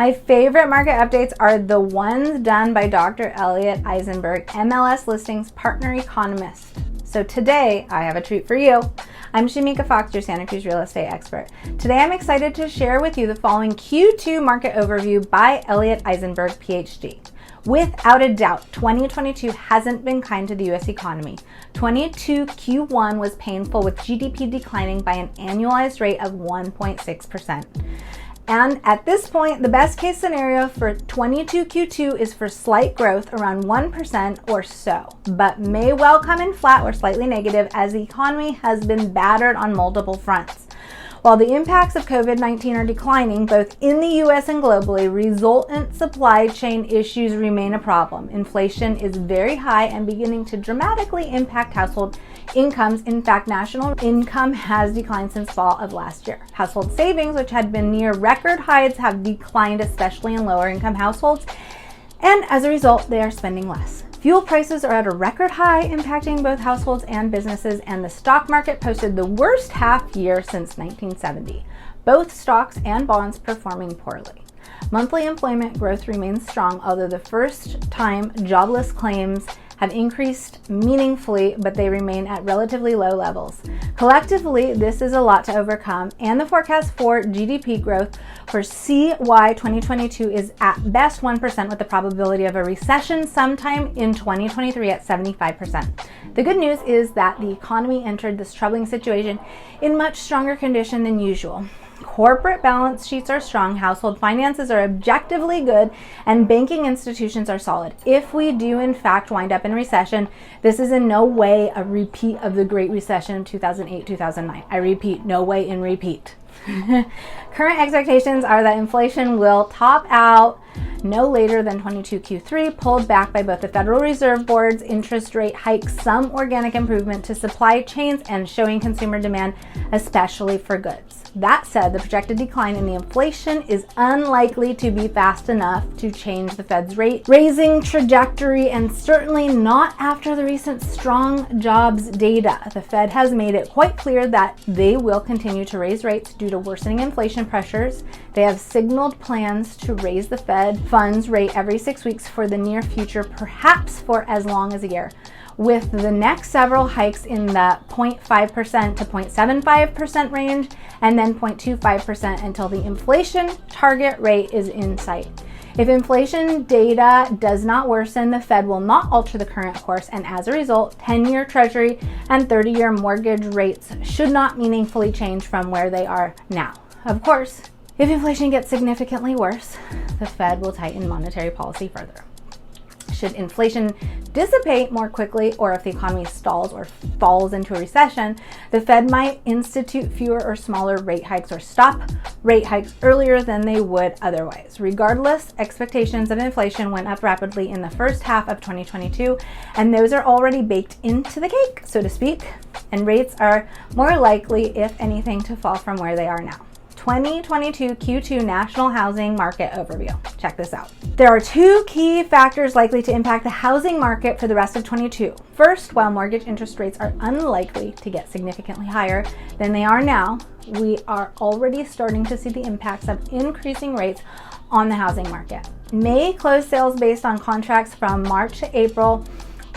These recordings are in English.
My favorite market updates are the ones done by Dr. Elliot Eisenberg, MLSListings Partner Economist. So today, I have a treat for you. I'm Shemeika Fox, your Santa Cruz real estate expert. Today, I'm excited to share with you the following Q2 market overview by Elliot Eisenberg PHD. Without a doubt, 2022 hasn't been kind to the U.S. economy. 22 Q1 was painful, with GDP declining by an annualized rate of 1.6%. And at this point, the best case scenario for 22 Q2 is for slight growth around 1% or so, but may well come in flat or slightly negative as the economy has been battered on multiple fronts. While the impacts of COVID-19 are declining both in the U.S. and globally, resultant supply chain issues remain a problem. Inflation is very high and beginning to dramatically impact household incomes. In fact, national income has declined since fall of last year. Household savings, which had been near record highs, have declined, especially in lower income households, and as a result, they are spending less. Fuel prices are at a record high, impacting both households and businesses, and the stock market posted the worst half year since 1970. Both stocks and bonds performing poorly. Monthly employment growth remains strong, although the first-time jobless claims have increased meaningfully, but they remain at relatively low levels. Collectively, this is a lot to overcome, and the forecast for GDP growth for CY 2022 is at best 1%, with the probability of a recession sometime in 2023 at 75%. The good news is that the economy entered this troubling situation in much stronger condition than usual. Corporate balance sheets are strong, household finances are objectively good, and banking institutions are solid. If we do in fact wind up in recession, this is in no way a repeat of the Great Recession of 2008-2009. I repeat, no way in repeat. Current expectations are that inflation will top out no later than 22 Q3, pulled back by both the Federal Reserve Board's interest rate hikes, some organic improvement to supply chains, and showing consumer demand, especially for goods. That said, the projected decline in the inflation is unlikely to be fast enough to change the Fed's rate raising trajectory, and certainly not after the recent strong jobs data. The Fed has made it quite clear that they will continue to raise rates due to worsening inflation pressures. They have signaled plans to raise the Fed funds rate every 6 weeks for the near future, perhaps for as long as a year, with the next several hikes in the 0.5% to 0.75% range, and then 0.25% until the inflation target rate is in sight. If inflation data does not worsen, the Fed will not alter the current course, and as a result, 10-year Treasury and 30-year mortgage rates should not meaningfully change from where they are now. Of course, if inflation gets significantly worse, the Fed will tighten monetary policy further. Should inflation dissipate more quickly, or if the economy stalls or falls into a recession, the Fed might institute fewer or smaller rate hikes or stop rate hikes earlier than they would otherwise. Regardless, expectations of inflation went up rapidly in the first half of 2022, and those are already baked into the cake, so to speak, and rates are more likely, if anything, to fall from where they are now. 2022 Q2 National Housing Market Overview. Check this out. There are two key factors likely to impact the housing market for the rest of 22. First, while mortgage interest rates are unlikely to get significantly higher than they are now, we are already starting to see the impacts of increasing rates on the housing market. May closed sales based on contracts from March to April,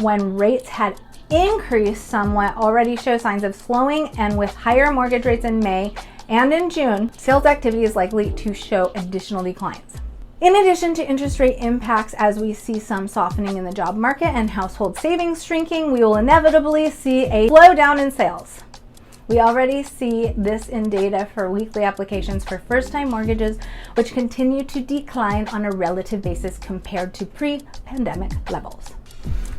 when rates had increased somewhat, already show signs of slowing, and with higher mortgage rates in May and in June, sales activity is likely to show additional declines. In addition to interest rate impacts, as we see some softening in the job market and household savings shrinking, we will inevitably see a slowdown in sales. We already see this in data for weekly applications for first-time mortgages, which continue to decline on a relative basis compared to pre-pandemic levels.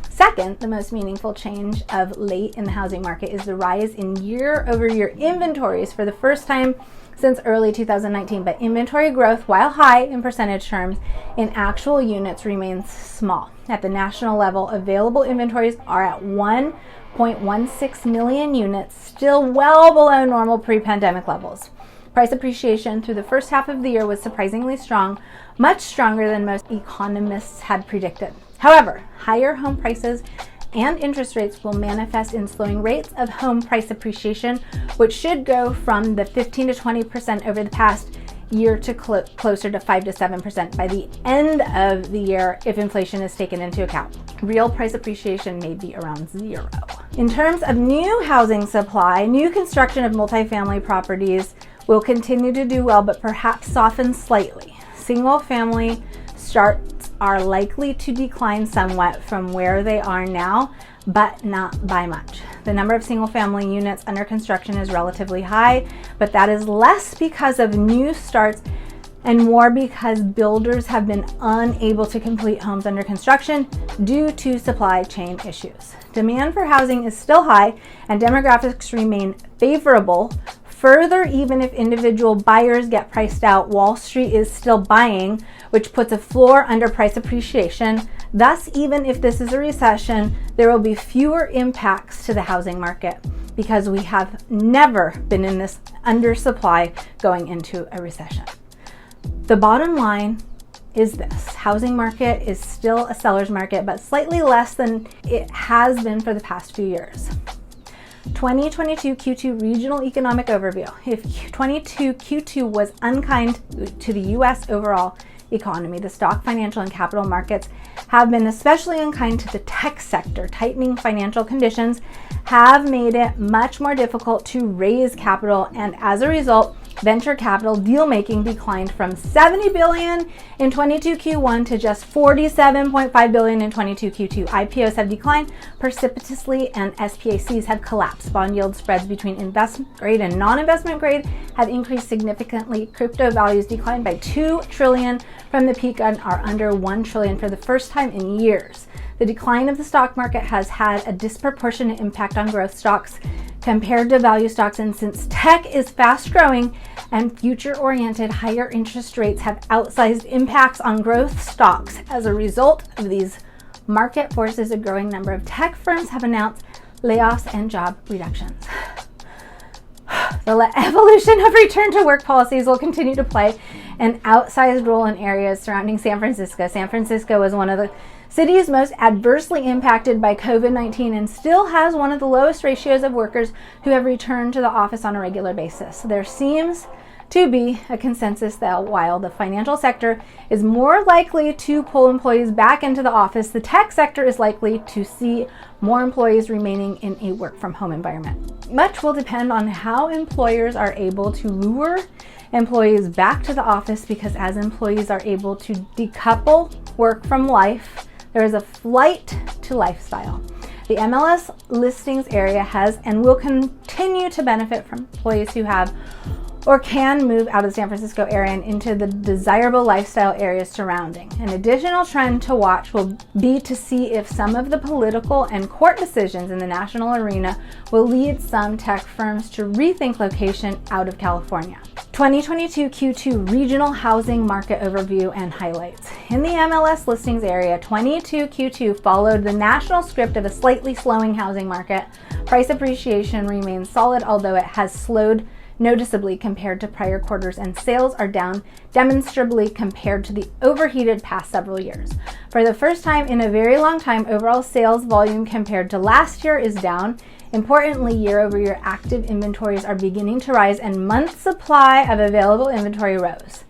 Second, the most meaningful change of late in the housing market is the rise in year-over-year inventories for the first time since early 2019, but inventory growth, while high in percentage terms, in actual units remains small. At the national level, available inventories are at 1.16 million units, still well below normal pre-pandemic levels. Price appreciation through the first half of the year was surprisingly strong, much stronger than most economists had predicted. However, higher home prices and interest rates will manifest in slowing rates of home price appreciation, which should go from the 15 to 20% over the past year to closer to 5 to 7% by the end of the year if inflation is taken into account. Real price appreciation may be around 0. In terms of new housing supply, new construction of multifamily properties will continue to do well, but perhaps soften slightly. Single family starts are likely to decline somewhat from where they are now, but not by much. The number of single family units under construction is relatively high, but that is less because of new starts and more because builders have been unable to complete homes under construction due to supply chain issues. Demand for housing is still high and demographics remain favorable. Further, even if individual buyers get priced out, Wall Street is still buying, which puts a floor under price appreciation. Thus, even if this is a recession, there will be fewer impacts to the housing market because we have never been in this undersupply going into a recession. The bottom line is this: housing market is still a seller's market, but slightly less than it has been for the past few years. 2022 Q2 Regional Economic Overview. If 22 Q2 was unkind to the U.S. overall economy, the stock, financial, and capital markets have been especially unkind to the tech sector. Tightening financial conditions have made it much more difficult to raise capital, and as a result, venture capital deal making declined from $70 billion in 22 Q1 to just $47.5 billion in 22 Q2. IPOs have declined precipitously and SPACs have collapsed. Bond yield spreads between investment grade and non-investment grade have increased significantly. Crypto values declined by $2 trillion from the peak and are under $1 trillion for the first time in years. The decline of the stock market has had a disproportionate impact on growth stocks compared to value stocks, and since tech is fast growing and future-oriented, higher interest rates have outsized impacts on growth stocks. As a result of these market forces, a growing number of tech firms have announced layoffs and job reductions. The evolution of return to work policies will continue to play an outsized role in areas surrounding San Francisco. San Francisco is one of the cities most adversely impacted by COVID-19 and still has one of the lowest ratios of workers who have returned to the office on a regular basis. There seems to be a consensus that while the financial sector is more likely to pull employees back into the office, the tech sector is likely to see more employees remaining in a work-from-home environment. Much will depend on how employers are able to lure employees back to the office, because as employees are able to decouple work from life, there is a flight to lifestyle. The MLS listings area has and will continue to benefit from employees who have or can move out of the San Francisco area and into the desirable lifestyle areas surrounding. An additional trend to watch will be to see if some of the political and court decisions in the national arena will lead some tech firms to rethink location out of California. 2022 Q2 Regional Housing Market Overview and Highlights. In the MLS listings area, 22 Q2 followed the national script of a slightly slowing housing market. Price appreciation remains solid, although it has slowed noticeably compared to prior quarters, and sales are down demonstrably compared to the overheated past several years. For the first time in a very long time, overall sales volume compared to last year is down. Importantly, year-over-year active inventories are beginning to rise and month supply of available inventory rose.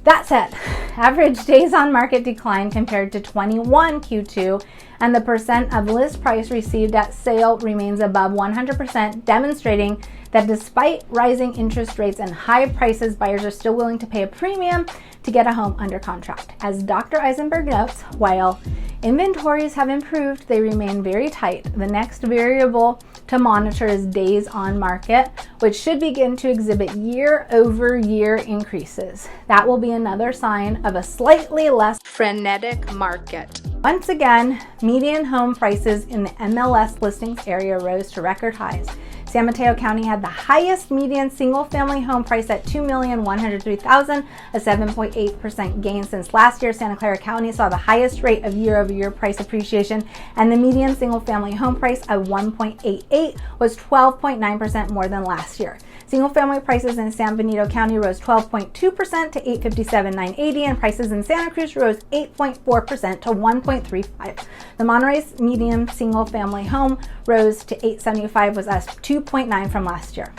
That said, average days on market declined compared to 21 Q2, and the percent of list price received at sale remains above 100%, demonstrating that despite rising interest rates and high prices, buyers are still willing to pay a premium to get a home under contract. As Dr. Eisenberg notes, while inventories have improved, they remain very tight. The next variable to monitor is days on market, which should begin to exhibit year-over-year increases. That will be another sign of a slightly less frenetic market. Once again, median home prices in the MLS listings area rose to record highs. San Mateo County had the highest median single-family home price at $2,103,000, a 7.8% gain since last year. Santa Clara County saw the highest rate of year-over-year price appreciation, and the median single-family home price of $1.88 was 12.9% more than last year. Single-family prices in San Benito County rose 12.2% to $857,980, and prices in Santa Cruz rose 8.4% to $1.35. The Monterey's median single-family home rose to $875, was up 2.9 from last year.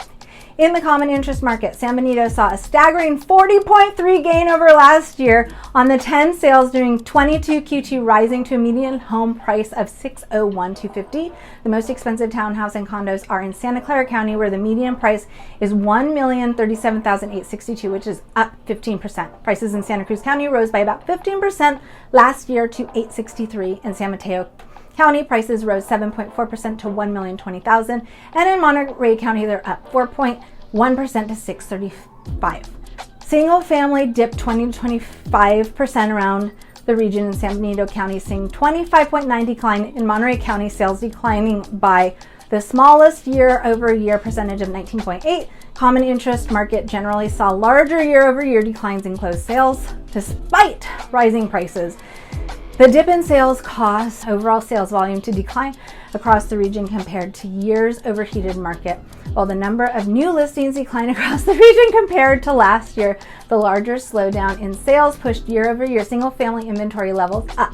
In the common interest market, San Benito saw a staggering 40.3 gain over last year on the 10 sales during 22 Q2, rising to a median home price of $601,250. The most expensive townhouse and condos are in Santa Clara County, where the median price is $1,037,862, which is up 15%. Prices in Santa Cruz County rose by about 15% last year to $863. In San Mateo County, prices rose 7.4% to $1,020,000, and in Monterey County, they're up 4.1% to $635. Single family dipped 20 to 25% around the region in San Benito County, seeing 25.9% decline. In Monterey County, sales declining by the smallest year-over-year percentage of 19.8%. Common interest market generally saw larger year-over-year declines in closed sales despite rising prices. The dip in sales caused overall sales volume to decline across the region compared to years' overheated market. While the number of new listings declined across the region compared to last year, the larger slowdown in sales pushed year-over-year single-family inventory levels up.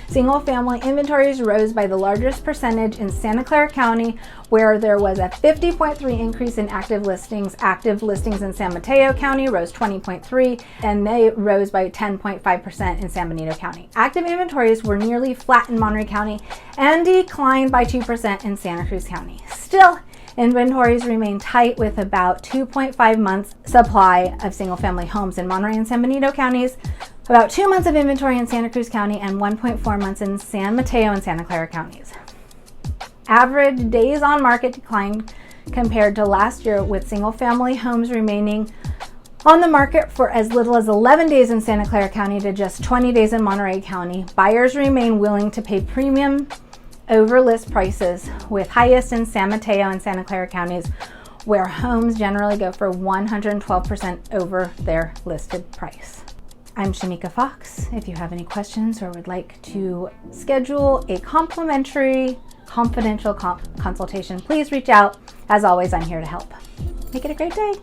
Single-family inventories rose by the largest percentage in Santa Clara County, where there was a 50.3% increase in active listings. Active listings in San Mateo County rose 20.3%, and they rose by 10.5% in San Benito County. Active inventories were nearly flat in Monterey County and declined by 2% in Santa Cruz County. Still, inventories remain tight with about 2.5 months supply of single-family homes in Monterey and San Benito counties, about 2 months of inventory in Santa Cruz County, and 1.4 months in San Mateo and Santa Clara counties. Average days on market declined compared to last year, with single-family homes remaining on the market for as little as 11 days in Santa Clara County to just 20 days in Monterey County. Buyers remain willing to pay premium over list prices, with highest in San Mateo and Santa Clara counties, where homes generally go for 112% over their listed price. I'm Shemeika Fox. If you have any questions or would like to schedule a complimentary, confidential consultation, please reach out. As always, I'm here to help. Make it a great day.